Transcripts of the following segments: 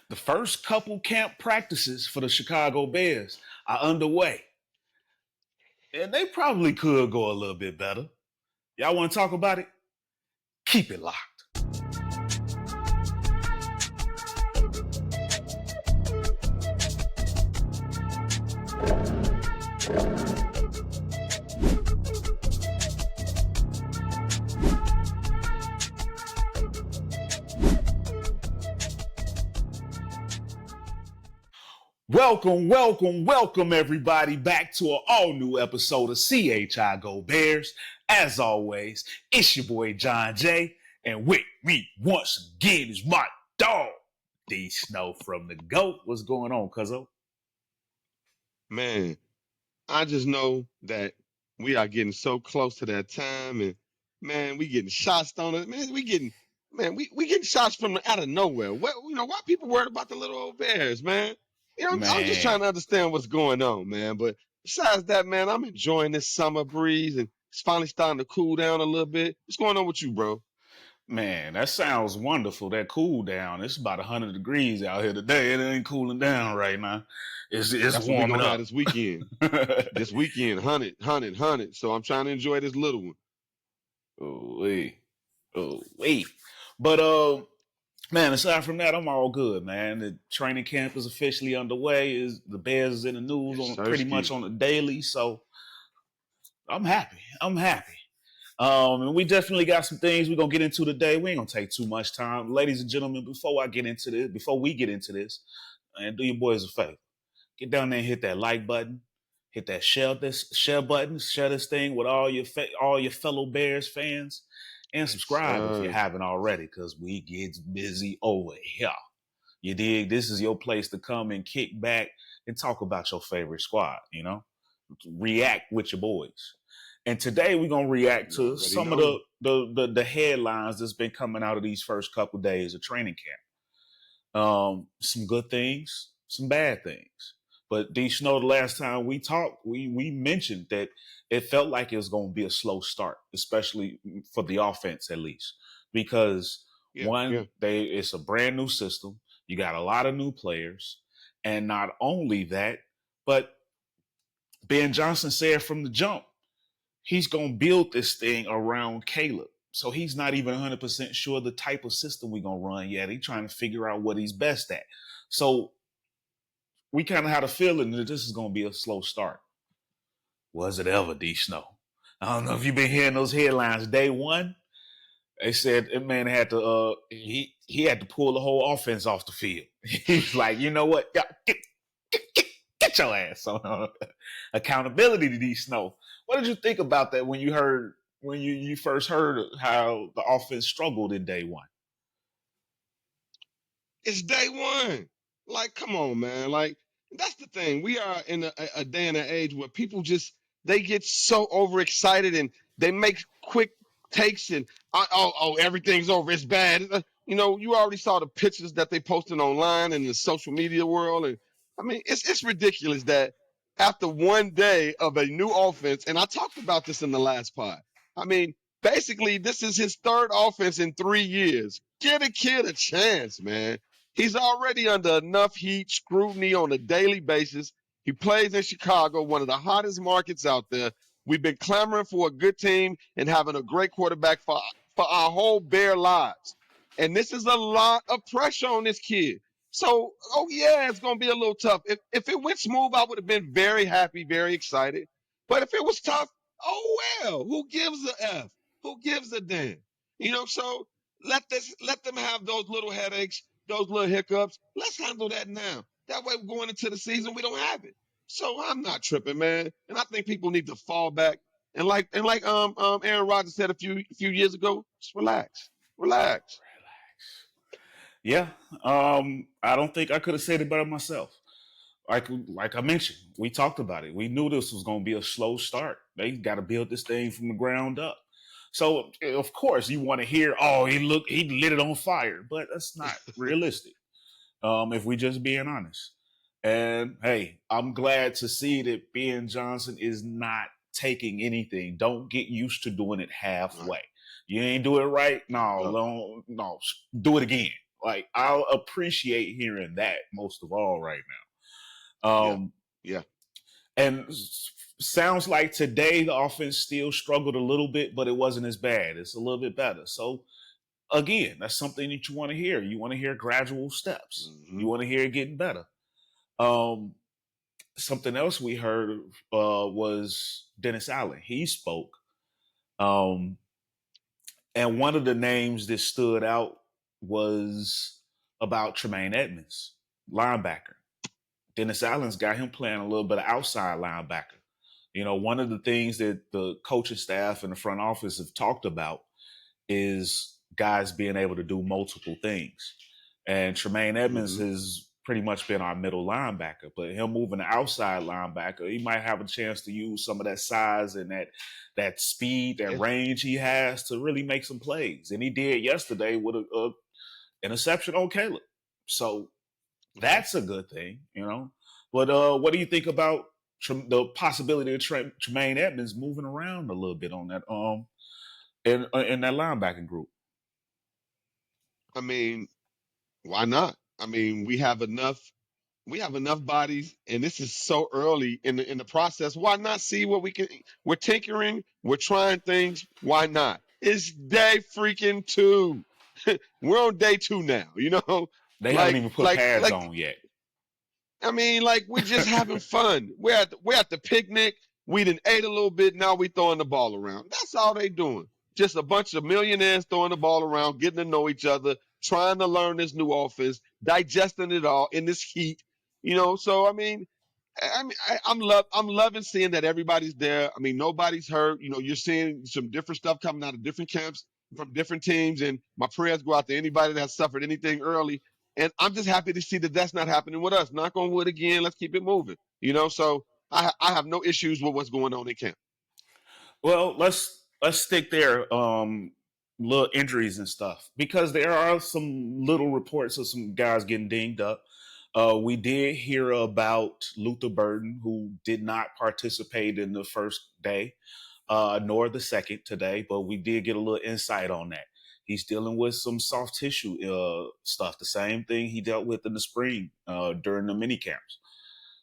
The first couple camp practices for the Chicago Bears are underway, and they probably could go a little bit better. Y'all want to talk about it? Keep it locked. Welcome, everybody, back to an all-new episode of CHI Go Bears. As always, it's your boy John Jay, and with me once again is my dog, Dee Snow from the GOAT. What's going on, cuzzo? Man, I just know that we are getting so close to that time, and man, we getting shots on it. Man, we getting shots from out of nowhere. What why people worried about the little old bears, man? I'm just Man, trying to understand what's going on, man. But besides that, man, I'm enjoying this summer breeze, and it's finally starting to cool down a little bit. What's going on with you, bro? man, that sounds wonderful. That cool down. It's about 100 degrees out here today. It ain't cooling down right now. It's That's what we warming gonna have up. this weekend. This weekend, 100. So I'm trying to enjoy this little one. Oh wait, oh wait. But man, aside from that, I'm all good, man. The training camp is officially underway. Is the Bears is in the news Yes, on sir, pretty much ski. on the daily, so I'm happy. I'm happy. And we definitely got some things we're gonna get into today. We ain't gonna take too much time, ladies and gentlemen. Before we get into this, and do your boys a favor, get down there and hit that like button, hit that share button, share this thing with all your fellow Bears fans, and Yes, subscribe if you sir. haven't already, because we gets busy over here. You dig? This is your place to come and kick back and talk about your favorite squad. React with your boys. And today we're gonna react You to already some of know. the headlines that's been coming out of these first couple days of training camp. Some good things, some bad things. But D Snow, the last time we talked, we mentioned that it felt like it was going to be a slow start, especially for the offense at least, because Yeah, one, yeah. it's a brand new system. You got a lot of new players, and not only that, but Ben Johnson said from the jump he's going to build this thing around Caleb. So he's not even 100% sure the type of system we're going to run yet. He's trying to figure out what he's best at. So we kind of had a feeling that this is going to be a slow start. Was it ever, D Snow? I don't know if you've been hearing those headlines. Day one, they said that man had to he had to pull the whole offense off the field. He's like, you know what? Get your ass on accountability to D Snow. What did you think about that when you first heard how the offense struggled in day one? It's day one. Like, come on, man. Like, that's the thing. We are in a day and an age where people just they get so overexcited and they make quick takes and everything's over. It's bad. You already saw the pictures that they posted online in the social media world, and I mean, it's ridiculous that after one day of a new offense, and I talked about this in the last pod. I mean, basically, this is his third offense in 3 years. Give a kid a chance, man. He's already under enough heat, scrutiny on a daily basis. He plays in Chicago, one of the hottest markets out there. We've been clamoring for a good team and having a great quarterback for our whole Bear lives. And this is a lot of pressure on this kid. So, oh yeah, it's gonna be a little tough. If it went smooth, I would have been very happy, very excited. But if it was tough, oh well, who gives a F? Who gives a damn? So let them have those little headaches, those little hiccups. Let's handle that now. That way, going into the season, we don't have it. So I'm not tripping, man. And I think people need to fall back and like Aaron Rodgers said a few years ago, just relax, relax. Yeah, I don't think I could have said it better myself. Like I mentioned, we talked about it. We knew this was going to be a slow start. They got to build this thing from the ground up. So of course you want to hear, oh, he lit it on fire, but that's not realistic. If we just being honest. And hey, I'm glad to see that Ben Johnson is not taking anything. Don't get used to doing it Right, halfway. You ain't do it right. no, No, no. no, no. Do it again. Like I'll appreciate hearing that most of all right now. Yeah. Yeah. And sounds like today the offense still struggled a little bit, but it wasn't as bad. It's a little bit better. So again, that's something that you want to hear. You want to hear gradual steps. Hmm. You want to hear it getting better. Um, Something else we heard was Dennis Allen. He spoke, um, and one of the names that stood out was about Tremaine Edmonds, linebacker. Dennis Allen's got him playing a little bit of outside linebacker. You know, one of the things that the coaching staff and the front office have talked about is guys being able to do multiple things. And Tremaine Edmonds Hmm. has pretty much been our middle linebacker, but him moving to outside linebacker, he might have a chance to use some of that size and that speed, that Yeah. range he has to really make some plays. And he did yesterday with a interception on Caleb. So Okay. that's a good thing, you know. But what do you think about the possibility of Tremaine Edmonds moving around a little bit on that in that linebacking group? I mean, why not? I mean, we have enough bodies, and this is so early in the process. Why not see what we can? We're tinkering, we're trying things. Why not? It's day freaking two. We're on day two now. They haven't like even put like pads like on yet. I mean, like we're just having fun. We're at the picnic. We done ate a little bit. Now we throwing the ball around. That's all they doing. Just a bunch of millionaires throwing the ball around, getting to know each other, trying to learn this new offense, digesting it all in this heat. So I mean, I'm loving seeing that everybody's there. I mean, nobody's hurt. You're seeing some different stuff coming out of different camps from different teams, and my prayers go out to anybody that suffered anything early. And I'm just happy to see that that's not happening with us. Knock on wood again. Let's keep it moving. So I have no issues with what's going on in camp. Well, let's stick there. Little injuries and stuff because there are some little reports of some guys getting dinged up. We did hear about Luther Burden, who did not participate in the first day, nor the second today, but we did get a little insight on that. He's dealing with some soft tissue stuff, the same thing he dealt with in the spring during the mini camps.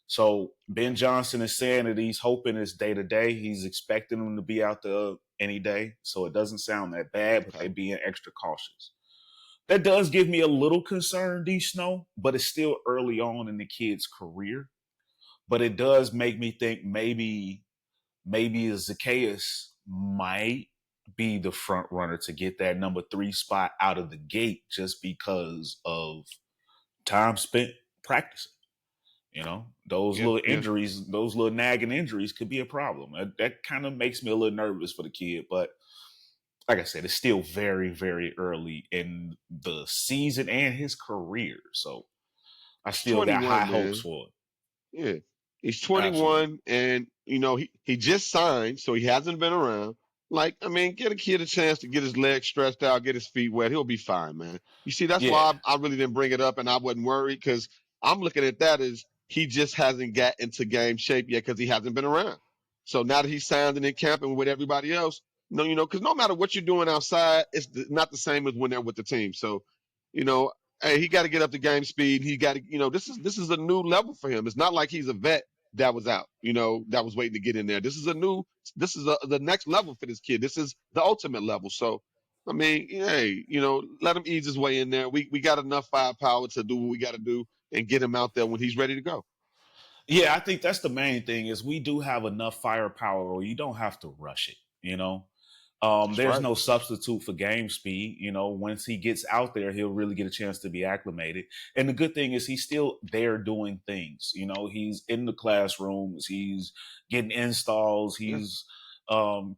So Ben Johnson is saying that he's hoping it's day to day. He's expecting him to be out there any day. So it doesn't sound that bad, but Okay. they're being extra cautious. That does give me a little concern, Dee Snow, but it's still early on in the kid's career. But it does make me think maybe Zacchaeus might be the front runner to get that number 3 spot out of the gate just because of time spent practicing. You know, those Yeah. little Yeah. injuries, those little nagging injuries could be a problem. That kind of makes me a little nervous for the kid. But like I said, it's still very, very early in the season and his career. So I He's still got high 21, hopes man. for it. Yeah. He's Absolutely. 21, and he just signed, so he hasn't been around. Like, I mean, get a kid a chance to get his legs stretched out, get his feet wet. He'll be fine, man. You see, that's Yeah. why I really didn't bring it up, and I wasn't worried because I'm looking at that as he just hasn't got into game shape yet because he hasn't been around. So now that he's signed and in camping with everybody else, no, because no matter what you're doing outside, it's not the same as when they're with the team. So, you know, hey, he got to get up to game speed. He got to, this is a new level for him. It's not like he's a vet that was out, that was waiting to get in there. This is the next level for this kid. This is the ultimate level. So, I mean, hey, let him ease his way in there. We got enough firepower to do what we got to do and get him out there when he's ready to go. Yeah, I think that's the main thing is we do have enough firepower or you don't have to rush it, you know. That's There's right. no substitute for game speed. You know, once he gets out there, he'll really get a chance to be acclimated. And the good thing is he's still there doing things. You know, he's in the classrooms, he's getting installs, Yeah. he's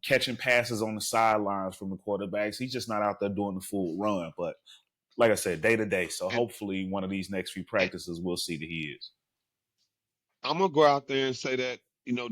catching passes on the sidelines from the quarterbacks. He's just not out there doing the full run. But like I said, day to day. So And, hopefully one of these next few and practices we'll see that he is. I'm gonna go out there and say that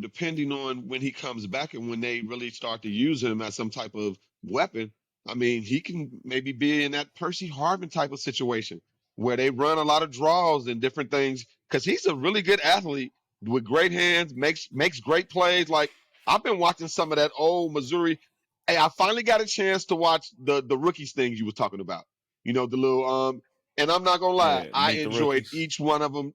depending on when he comes back and when they really start to use him as some type of weapon, I mean, he can maybe be in that Percy Harvin type of situation where they run a lot of draws and different things because he's a really good athlete with great hands, makes great plays. Like I've been watching some of that old Missouri. Hey, I finally got a chance to watch the rookies things you was talking about. The little And I'm not gonna lie, Yeah, I meet the enjoyed rookies. each one of them.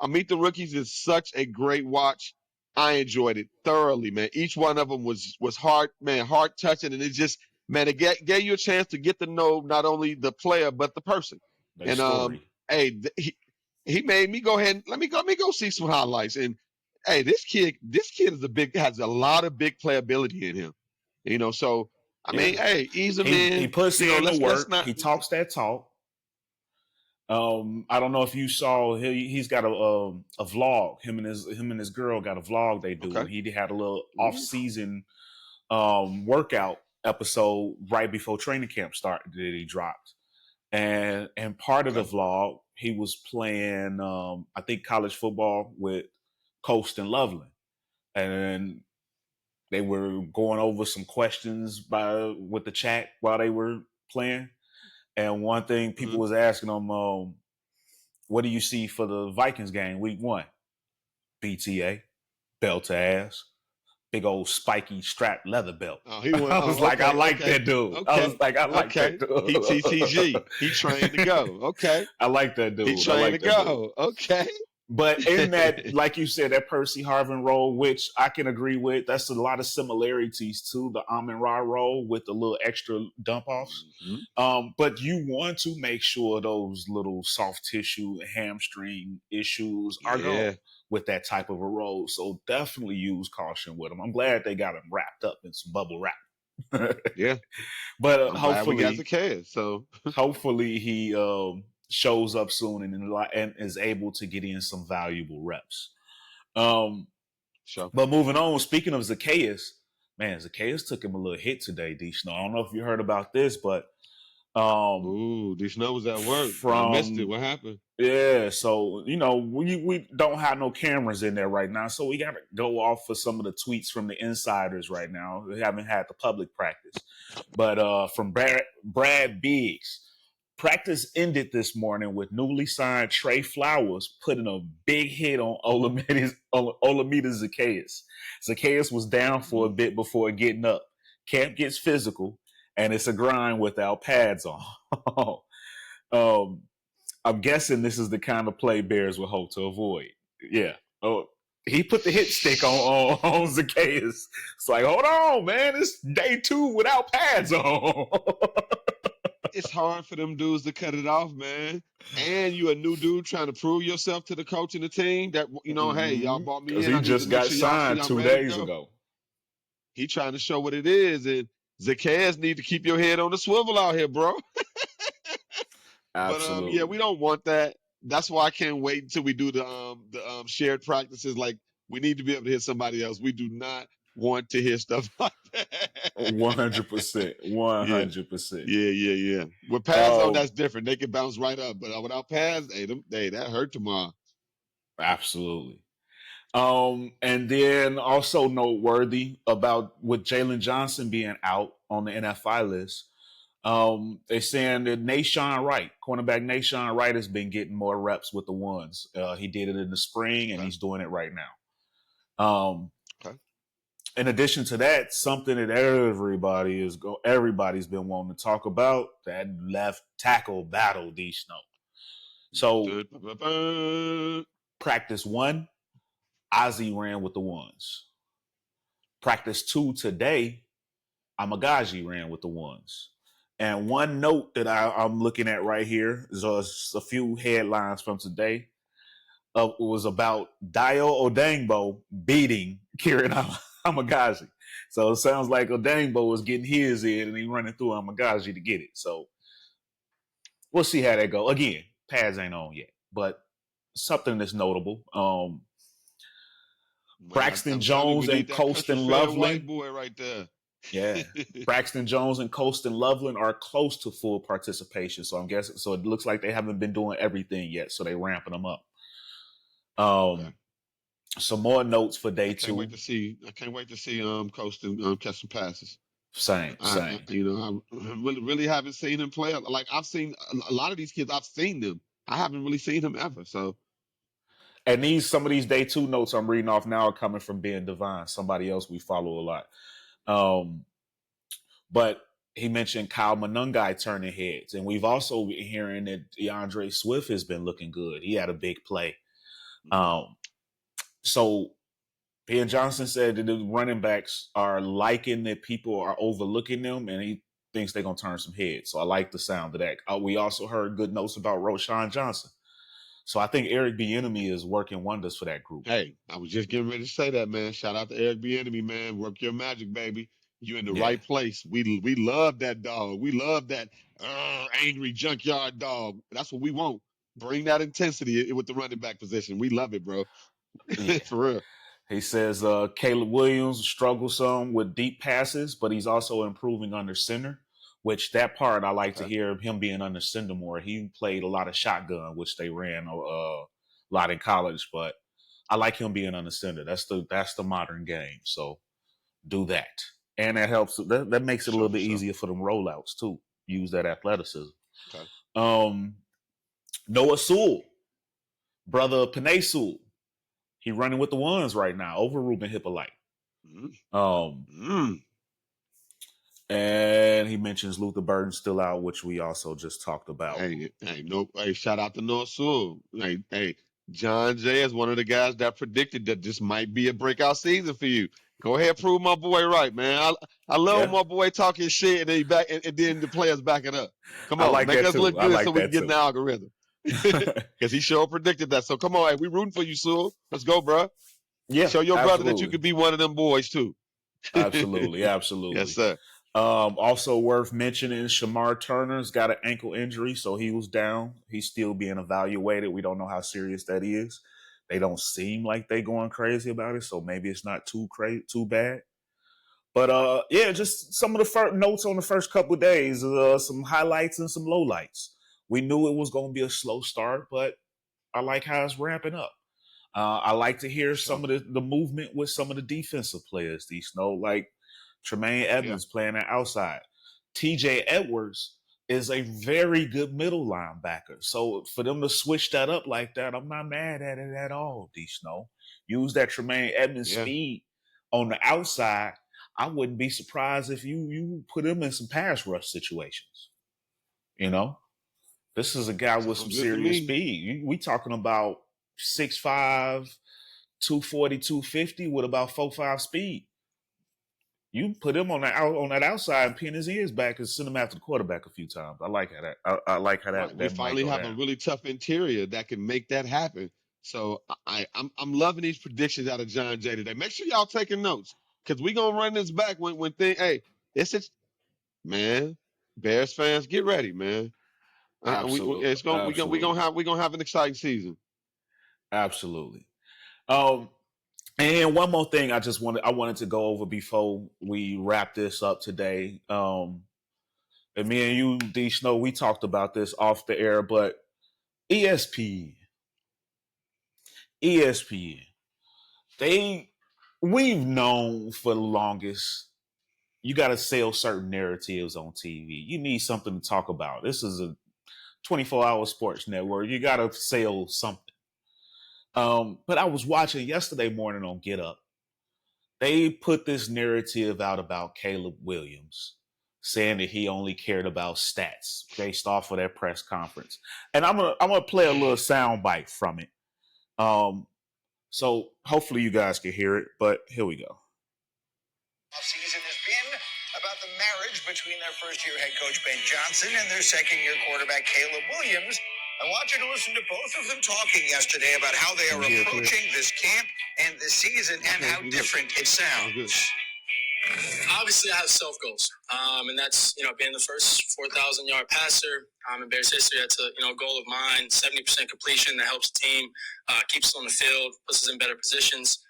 Meet the Rookies is such a great watch. I enjoyed it thoroughly, man. Each one of them was heart, man, heart touching, and it just, man, it gave you a chance to get to know not only the player but the person. They And story. hey, he made me go ahead and let me go see some highlights. And hey, this kid has a lot of big playability in him. So I Yeah. mean, hey, ease him He in. puts in the Let's work. not. He talks that talk. I don't know if you saw he's got a vlog. Him and his girl got a vlog they do, Okay. and he had a little off Ooh, season workout episode right before training camp started that he dropped. And part of the okay. vlog he was playing I think college football with Coast and Loveland, and they were going over some questions with the chat while they were playing. And one thing people Mhm. was asking him, what do you see for the Vikings game week 1? BTA, belt to ass, big old spiky strap leather belt. Oh, he went. I was Oh, like, I okay, like okay, that dude. I was okay, like, I like that okay. He dude. TTG. He trained to go. Okay. I like that He dude. I trained to like that dude. go. Okay. But in that, like you said, that Percy Harvin role, which I can agree with, that's a lot of similarities to the Amon Ra role with the little extra dump offs. hmm But you want to make sure those little soft tissue hamstring issues are gone Yeah. with that type of a role. So definitely use caution with them. I'm glad they got him wrapped up in some bubble wrap. Yeah. But I'm glad we got hopefully, Zacchaeus. So hopefully he shows up soon and is able to get in some valuable reps. Um, sure. but moving on, speaking of Zacchaeus, man, Zacchaeus took him a little hit today, D Snow. I don't know if you heard about this, but um, Ooh, D Snow was at work. I missed it. from What happened? yeah, so we don't have no cameras in there right now, so we got to go off for some of the tweets from the insiders right now. We haven't had the public practice, but from Brad Biggs, practice ended this morning with newly signed Trey Flowers putting a big hit on Olamide Zacchaeus. Zacchaeus was down for hmm a bit before getting up. Camp gets physical, and it's a grind without pads on. um, I'm guessing this is the kind of play Bears would hope to avoid. Yeah. Oh, he put the hit stick on Zacchaeus. It's like, hold on, man. It's day 2 without pads on. It's hard for them dudes to cut it off, man. And you a new dude trying to prove yourself to the coach and the team that hey, y'all bought me Because in. he I need to just make got sure y'all see signed I'm two ready to days go. ago. He trying to show what it is, and Zacchaeus need to keep your head on the swivel out here, bro. But yeah, Absolutely. we don't want that. That's why I can't wait until we do the shared practices. Like we need to be able to hit somebody else. We do not want to hear stuff like that. 100%. Yeah, 100%. yeah. With pads on, Um, that's different. They can bounce right up, but without pads, hey, that hurt tomorrow. absolutely. And then also noteworthy about with Jalen Johnson being out on the NFI list. They're saying that Nashawn Wright, cornerback Nashawn Wright, has been getting more reps with the ones. He did it in the spring, and Okay, he's doing it right now. Um, okay. in addition to that, something that everybody's been wanting to talk about, that left tackle battle, D Snow. So Dun, dun, dun, dun. practice 1, Ozzie ran with the ones. Practice 2 today, Amagaji ran with the ones. And one note that I'm looking at right here is a few headlines from today. It was about Dio Odangbo beating Kieran Amagaji. So it sounds like Odangbo was getting his in and he running through Amagaji to get it. So we'll see how that go. Again, pads ain't on yet, but something that's notable. Man, Braxton I'm telling you, we Jones need and that country Colston fair white Loveland. boy right there. Yeah. Braxton Jones and Colston Loveland are close to full participation. So I'm guessing so it looks like they haven't been doing everything yet. So they ramping them up. Okay. Some more notes for I day can't wait 2. to see. I can't wait to see Coast catch some passes. Same, I same. I really haven't seen him play. Like I've seen a lot of these kids. I've seen them. I haven't really seen him ever. So And some of these day 2 notes I'm reading off now are coming from Ben Devine, somebody else we follow a lot. Um, but he mentioned Kyle Monungai turning heads, and we've also been hearing that DeAndre Swift has been looking good. He had a big play. Mm-hmm. So Ben Johnson said that the running backs are liking that people are overlooking them, and he thinks they're gonna turn some heads. So I like the sound of that. We also heard good notes about Roshan Johnson. So I think Eric Bieniemy is working wonders for that group. Hey, I was just getting ready to say that, man. Shout out to Eric Bieniemy, man. Work your magic, baby. You in the Yeah, right place. We love that dog. We love that angry junkyard dog. That's what we want. Bring that intensity with the running back position. We love it, bro. yeah. For real. He says Caleb Williams struggles some with deep passes, but he's also improving under center. Which that part I like to Okay. hear him being under center more. He played a lot of shotgun, which they ran a lot in college, but I like him being under center. That's the modern game. So do that, and that helps. That For makes it a sure, little for bit sure. easier for them rollouts too. Use that athleticism. Okay. Um, Noah Sewell, brother of Panay Sewell, he running with the ones right now over Ruben Hippolyte. Mm-hmm. Um, Mm-hmm. and he mentions Luther Burden still out, which we also just talked about. Hey, shout out to Noah Sewell. Hey, John Jay is one of the guys that predicted that this might be a breakout season for you. Go ahead, prove my boy right, man. I love when Yeah, my boy talking shit and then and then the players back it up. Come I on, like make that us too. look I good so like we can that get in too. the algorithm. Because he sure predicted that. So come on, hey, we rooting for you, Sewell. Let's go, bro. Yeah, Show your brother that you absolutely. could be one of them boys too. Absolutely, Yes, absolutely. sir. Also worth mentioning, Shamar Turner's got an ankle injury, so he was down. He's still being evaluated. We don't know how serious that is. They don't seem like they going crazy about it, so maybe it's not too bad. But yeah, just some of the first notes on the first couple of days, some highlights and some lowlights. We knew it was going to be a slow start, but I like how it's ramping up. I like to hear For some sure. of the movement with some of the defensive players, Dee Snow, like Tremaine Yeah. Edmonds playing at outside. TJ Edwards is a very good middle linebacker. So for them to switch that up like that, I'm not mad at it at all, Dee Snow. Use that Tremaine Edmonds Yeah. speed on the outside. I wouldn't be surprised if you put him in some pass rush situations. You know, this is a guy with some Sounds good to serious me. speed. We talking about 6'5", 240, 250 with about 4.5 speed. You put him on that outside and pin his ears back and send him after the quarterback a few times. I like how I like how Right. We that might finally go have a down. really tough interior that can make that happen. So I'm loving these predictions out of John Jay today. Make sure y'all taking notes because we gonna run this back when hey, it's man, Bears fans, get ready, man. Absolutely, It's gonna absolutely, we gonna have an exciting season. absolutely. Um, and one more thing, I wanted to go over before we wrap this up today. And me and you, D Snow, we talked about this off the air, but ESPN, ESPN, they we've known for the longest you got to sell certain narratives on TV. You need something to talk about. This is a 24-hour sports network. You got to sell something. But I was watching yesterday morning on Get Up. They put this narrative out about Caleb Williams, saying that he only cared about stats based off of that press conference. And I'm gonna play a little sound bite from it. So hopefully you guys can hear it. But here we go. Season has been about the marriage between their first-year head coach Ben Johnson and their second-year quarterback Caleb Williams. I want you to listen to both of them talking yesterday about how they are approaching this camp and this season and how different it sounds. Obviously, I have self goals, and that's being the first 4,000-yard passer in Bears history. That's a goal of mine. 70% completion that helps the team, keeps us on the field, puts us in better positions.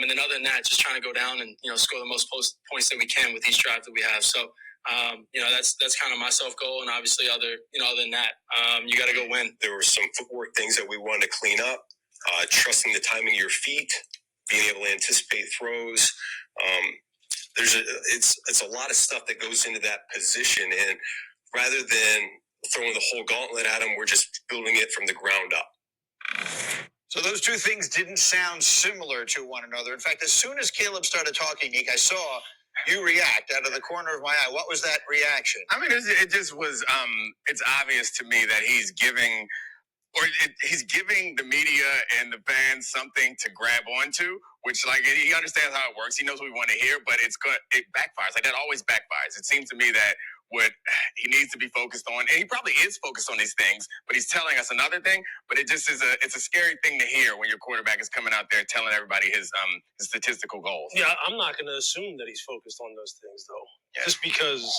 And then other than that, just trying to go down and score the most points that we can with each drive that we have. So that's kind of my self goal, and obviously other than that, you got to go win. There were some footwork things that we wanted to clean up, trusting the timing of your feet, being able to anticipate throws. It's a lot of stuff that goes into that position, and rather than throwing the whole gauntlet at them, we're just building it from the ground up. So those two things didn't sound similar to one another. In fact, as soon as Caleb started talking, Nick, I saw you react out of the corner of my eye. What was that reaction? I mean, it just was. It's obvious to me that he's giving the media and the fans something to grab onto, which like he understands how it works. He knows what we want to hear, but it backfires. Like that always backfires. It seems to me that what he needs to be focused on, and he probably is focused on these things, but he's telling us another thing. But it just is it's a scary thing to hear when your quarterback is coming out there telling everybody his statistical goals. Yeah, I'm not going to assume that he's focused on those things though, just because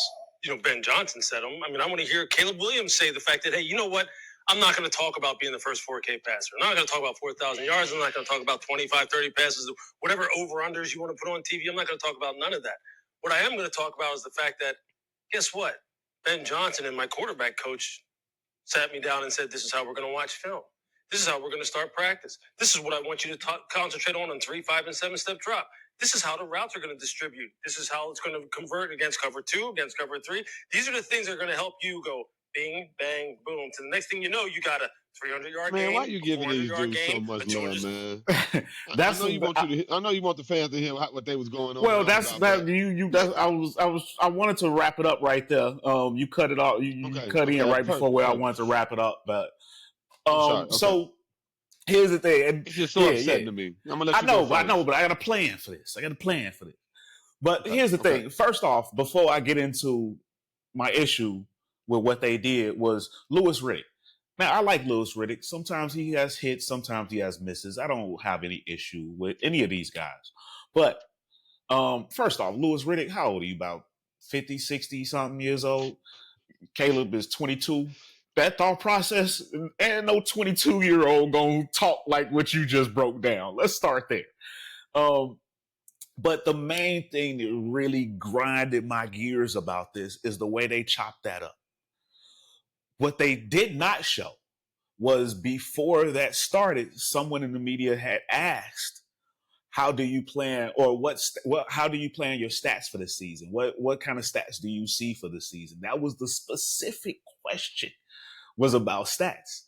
Ben Johnson said them. I mean, I want to hear Caleb Williams say the fact that, hey, you know what? I'm not going to talk about being the first 4K passer. I'm not going to talk about 4,000 yards. I'm not going to talk about 25, 30 passes, whatever over-unders you want to put on TV. I'm not going to talk about none of that. What I am going to talk about is the fact that, guess what? Ben Johnson and my quarterback coach sat me down and said, this is how we're going to watch film. This is how we're going to start practice. This is what I want you to concentrate on 3, 5, and 7-step drop. This is how the routes are going to distribute. This is how it's going to convert against cover 2, against cover 3. These are the things that are going to help you go bing, bang, boom. To the next thing you know, you got a 300-yard game. Man, why you giving these dudes so much love, man? I know you want the fans to hear what they was going on. Well, I wanted to wrap it up right there. You cut it off. You cut in right before where I wanted to wrap it up, but so here's the thing. It's just so upsetting to me. I'm gonna let you I know, but I got a plan for this. But here's the thing. First off, before I get into my issue with what they did, was Louis Riddick. Now, I like Louis Riddick. Sometimes he has hits, sometimes he has misses. I don't have any issue with any of these guys. But first off, Louis Riddick, how old are you? About 50, 60 something years old? Caleb is 22. That thought process, and no 22-year-old gonna talk like what you just broke down. Let's start there. But the main thing that really grinded my gears about this is the way they chopped that up. What they did not show was before that started, someone in the media had asked, how do you plan, or how do you plan your stats for the season? What kind of stats do you see for the season? That was the specific question, was about stats.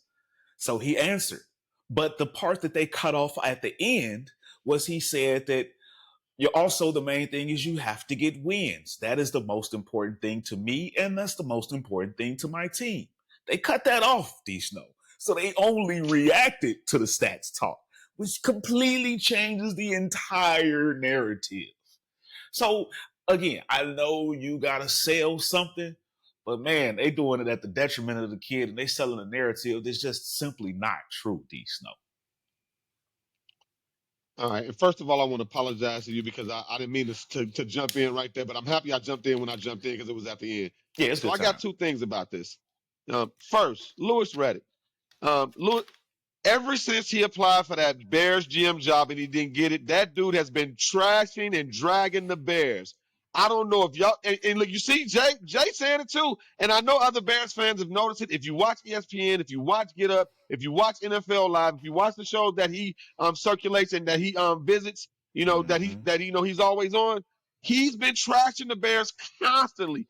So he answered. But the part that they cut off at the end was he said that the main thing is you have to get wins. That is the most important thing to me, and that's the most important thing to my team. They cut that off, Dee Snow. So they only reacted to the stats talk, which completely changes the entire narrative. So again, I know you gotta sell something, but man, they doing it at the detriment of the kid, and they selling a narrative that's just simply not true, Dee Snow. All right. And first of all, I want to apologize to you because I didn't mean to jump in right there, but I'm happy I jumped in when I jumped in because it was at the end. Yeah, it's so good I got two things about this. First, Louis Riddick. Louis, ever since he applied for that Bears GM job and he didn't get it, that dude has been trashing and dragging the Bears. I don't know if y'all and look, you see Jay saying it too, and I know other Bears fans have noticed it. If you watch ESPN, if you watch Get Up, if you watch NFL Live, if you watch the shows that he circulates and that he visits, that he's always on, he's been trashing the Bears constantly.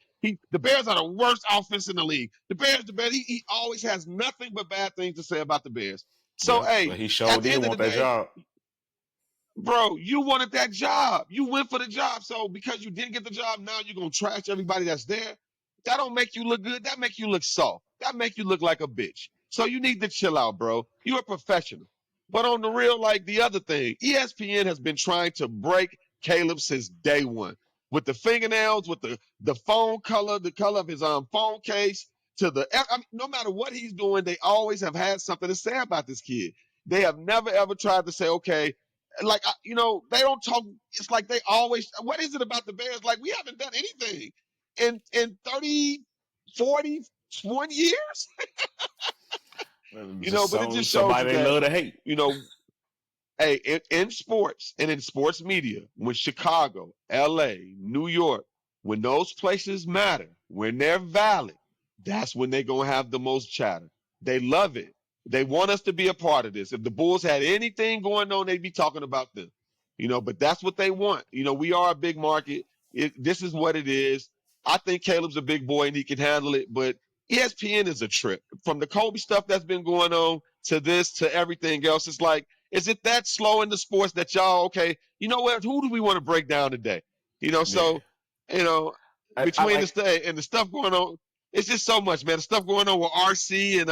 The Bears are the worst offense in the league. The Bears, he always has nothing but bad things to say about the Bears. So he sure did want that job. Bro, you wanted that job. You went for the job. So because you didn't get the job, now you're going to trash everybody that's there. That don't make you look good. That make you look soft. That make you look like a bitch. So you need to chill out, bro. You're a professional. But on the real, like the other thing, ESPN has been trying to break Caleb since day one. With the fingernails, with the phone color, the color of his phone case, no matter what he's doing, they always have had something to say about this kid. They have never, ever tried to say, okay, like, they don't talk. It's like they always, what is it about the Bears? Like, we haven't done anything in 30, 40, 20 years. But it just shows somebody they love to hate. Hey, in sports and in sports media, when Chicago, LA, New York, when those places matter, when they're valid, that's when they're going to have the most chatter. They love it. They want us to be a part of this. If the Bulls had anything going on, they'd be talking about them. But that's what they want. We are a big market. This is what it is. I think Caleb's a big boy and he can handle it, but ESPN is a trip. From the Kobe stuff that's been going on to this, to everything else, it's like, is it that slow in the sports that y'all, okay, you know what, who do we want to break down today? So You know, between the state and the stuff going on, it's just so much, man. The stuff going on with RC and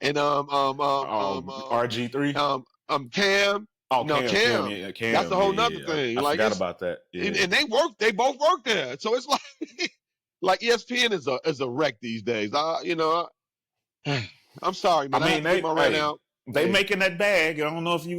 RG3. Cam. Oh, No, Cam, Cam. yeah, Cam. That's a whole yeah, nother yeah. thing. I Like forgot it's about that. Yeah. and they both work there. So it's like ESPN is a wreck these days. I'm sorry, man. I have to get my rant out. They making that bag. I don't know if we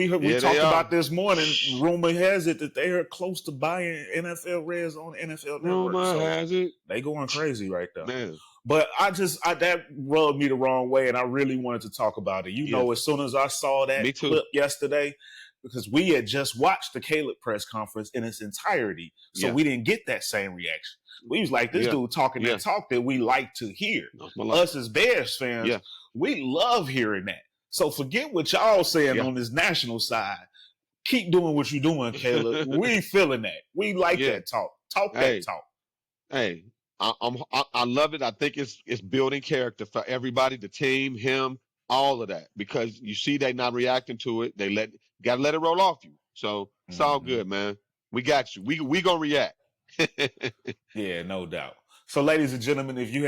Yeah, talked about this morning. Rumor has it that they are close to buying NFL Reds on NFL Network. Rumor has it. They going crazy right there. Man. But that rubbed me the wrong way, and I really wanted to talk about it. You know, as soon as I saw that clip yesterday, because we had just watched the Caleb press conference in its entirety, so we didn't get that same reaction. We was like, this dude talking that talk that we like to hear. Us as Bears fans, we love hearing that. So forget what y'all saying on this national side. Keep doing what you're doing, Caleb. We feeling that. We like that talk. That talk. Hey, I love it. I think it's building character for everybody, the team, him, all of that. Because you see they not reacting to it. Gotta let it roll off you. So it's all good, man. We got you. We gonna react. Yeah, no doubt. So, ladies and gentlemen, if you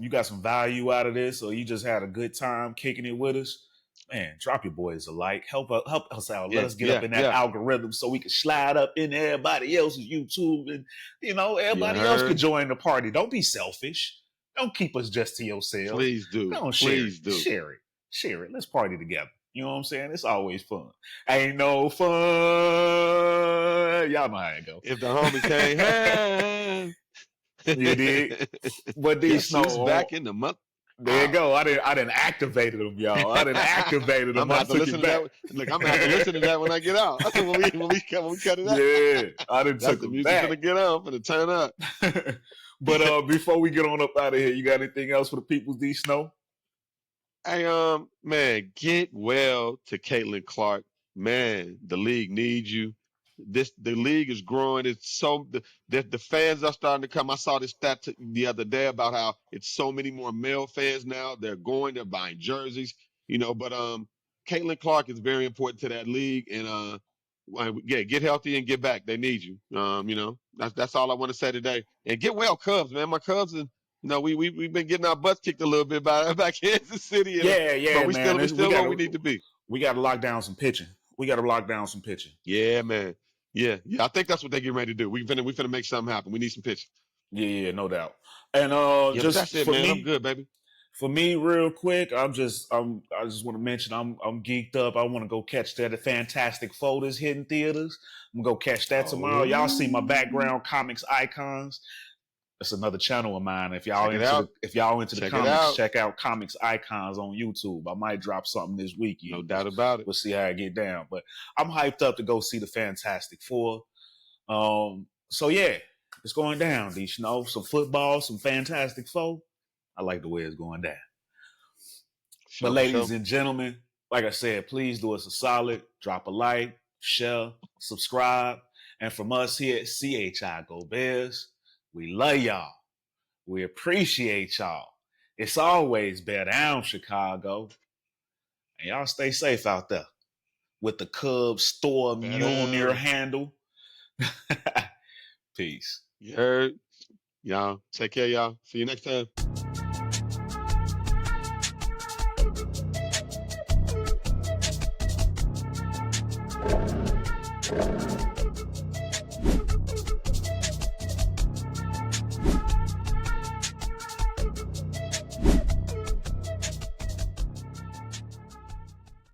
got some value out of this, or you just had a good time kicking it with us, man, drop your boys a like. Help us out. Let us get up in that algorithm so we can slide up in everybody else's YouTube, and everybody else can join the party. Don't be selfish. Don't keep us just to yourself. Please do. Please do. Share it. Let's party together. You know what I'm saying? It's always fun. Ain't no fun. Y'all know how it go. If the homie can't have. You did. But Dee Snow back in the month. There you go. I didn't activate them, y'all. I didn't activate them. I'm gonna have to listen to that. Look, I'm gonna have to listen to that when I get out. when we cut it out. Yeah, I didn't take the them music back. Gonna get on for the turn up. But before we get on up out of here, you got anything else for the people, Dee Snow? Hey, man, get well to Caitlin Clark. Man, the league needs you. The league is growing. It's so the fans are starting to come. I saw this stat the other day about how it's so many more male fans now. They're buying jerseys, But Caitlin Clark is very important to that league, and get healthy and get back. They need you. That's all I want to say today. And get well, Cubs, man. My Cubs are. We've been getting our butts kicked a little bit by Kansas City. But we man. still where we need to be. We got to lock down some pitching. Yeah, man. Yeah. I think that's what they're getting ready to do. We finna make something happen. We need some pitching. Yeah, no doubt. And just that's it, man. I'm good, baby. For me, real quick, I just want to mention I'm geeked up. I want to go catch that Fantastic Four that's hitting theaters. I'm gonna go catch that tomorrow. Y'all see my background comics icons. That's another channel of mine. If y'all into the comics, check out Comics Icons on YouTube. I might drop something this week. No doubt about it. We'll see how I get down. But I'm hyped up to go see the Fantastic Four. So yeah, it's going down, Dee Snow. Some football, some Fantastic Four. I like the way it's going down. But ladies and gentlemen, like I said, please do us a solid. Drop a like, share, subscribe. And from us here at CHI Go Bears, we love y'all. We appreciate y'all. It's always bear down, Chicago. And y'all stay safe out there with the Cubs store Mjolnir handle. Peace. You heard? Y'all, take care, y'all. See you next time.